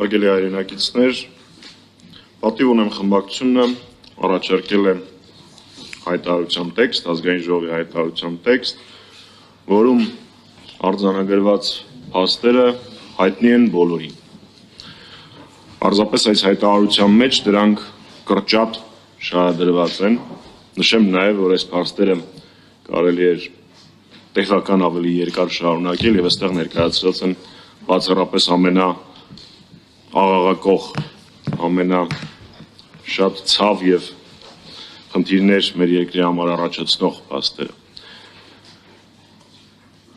Հարգելի հայրենակիցներ, պատիվ ունեմ խմբակցությունը առաջարկել է հայտարարության տեքստ, ազգային ժողովի հայտարարության տեքստ, որում արձանագրված փաստերը հայտնի են բոլորին։ Պարզապես այս հայտարարության մեջ դրանք կրճատ շարադրված են։ Նշեմ նաև, որ այս փաստերը կարելի է տեղական ավելի երկար շարունակել եւ այստեղ ներկայացրած են բացառապես ամենաաղաղակող, ամենաշատ ցավ եւ խնդիրներ մեր երկրի համար առաջացնող փաստերը։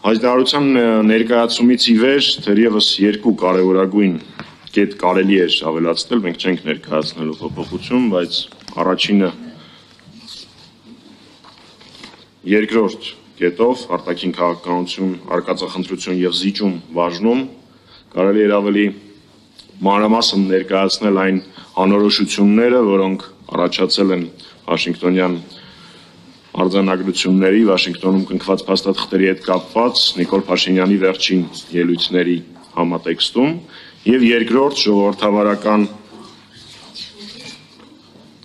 Հայտարարության ներկայացումից ի վեր թերևս երկու կարևորագույն կետ կարելի է ավելացնել, մենք չենք ներկայացնելու փոփոխություն, բայց առաջինը երկրորդ կետով արտաքին քաղաքականություն, արկածախնդրություն եւ զիջում բաժնում կարելի է ավելի մանրամասն ներկայացնել այն անորոշությունները, որոնք առաջացել են Վաշինգտոնյան արձանագրությունների, Վաշինգտոնում կնքված փաստաթղթերի հետ կապված Նիկոլ Փաշինյանի վերջին ելույթների համատեքստում եւ երկրորդ ժողովրդավարական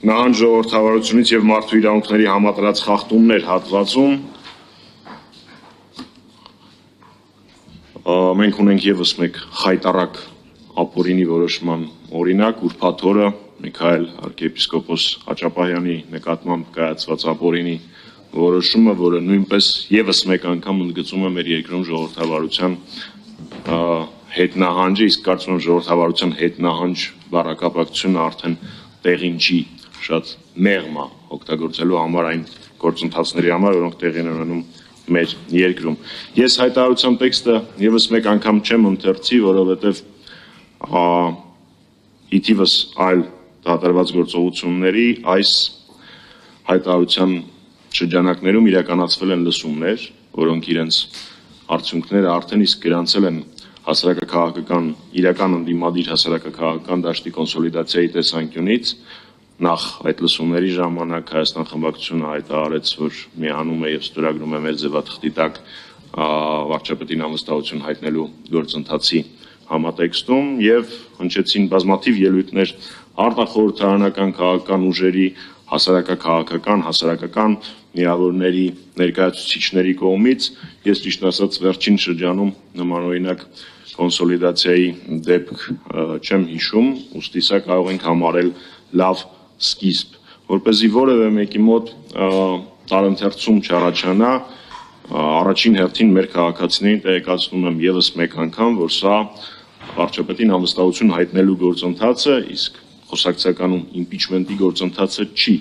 նահանջ ժողովրդավարությունից եւ մարդու իրավունքների համատրած խախտումներ հատվածում մենք ունենք եւս մեկ խայտառակ ապօրինի որոշման օրինակ, ուրբաթ օրը Միքայել arczepiskopos Հաճապահյանի նկատմամբ կայացված ապօրինի որոշումը, որը նույնպես եւս մեկ անգամ ընդգծում է մեր երկրում ժողովրդավարության հետնահանջը, իսկ կարծում եմ ժողովրդավարության հետնահանջ բառակապակցությունը արդեն տեղին չի, շատ մեղմ է օգտագործելու համար այն գործընթացների համար, որոնք տեղի են ունենում մեր երկրում։ Ես հայտարարության տեքստը եւս մեկ անգամ չեմ ընթերցի, որովհետեւ ի թիվս այլ դատարված գործողությունների այս հայտարարության շրջանակներում իրականացվել են լսումներ, որոնք իրենց արդյունքները արդեն իսկ գրանցել են հասարակաքաղաքական իրական ընդդիմադիր հասարակաքաղաքական դաշտի կոնսոլիդացիայի տեսանկյունից նախ այդ լսումների ժամանակ Հայաստան խմբակցությունը հայտարարեց, որ միանում է եւ ստորագրում է մեր ձևաթղթի տակ վարչապետին անվստահություն հայտնելու գործընթացի համատեքստում եւ հնչեցին բազմաթիվ ելույթներ արտախորհրդարանական քաղաքական ուժերի, հասարակական միավորների ներկայացուցիչների կողմից։ Ես ճիշտ ասած վերջին շրջանում նմանօրինակ կոնսոլիդացիայի դեպք չեմ հիշում, ուստի սա կարող ենք համարել լավ սկիզբ, որպեսզի որևէ մեկի մոտ տարընթերցում չառաջանա, առաջին հերթին մեր քաղաքացիներին տեղեկացնում եմ եւս մեկ անգամ, որ սա վարչապետին անվստահություն հայտնելու գործընթացը, իսկ խոսակցականում իմպիչմենտի գործընթացը չի։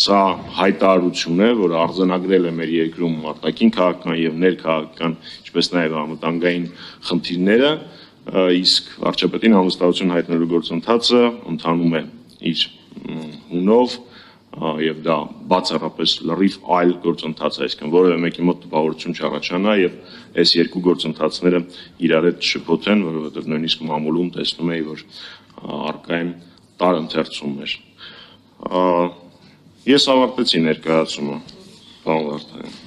Սա հայտարարություն է, որը արձանագրել է մեր երկրում արտաքին քաղաքական եւ ներքաղաքական, ինչպես նաեւ անվտանգային խնդիրները, իսկ վարչապետին անվստահություն հայտնելու գործընթացը ընթանում է իր հունով եւ դա բացառապես լրիվ այլ գործընթաց է, այսինքն որևէ մեկի մոտ տպավորություն չառաջանա եւ այս երկու գործընթացները իրար հետ շփոթեն, որովհետեւ նույնիսկ մամուլում տեսնում էի, որ առկա են տարընթերցումներ։ Ես ավարտեցի ներկայացումը, պարոն Վարդանյան։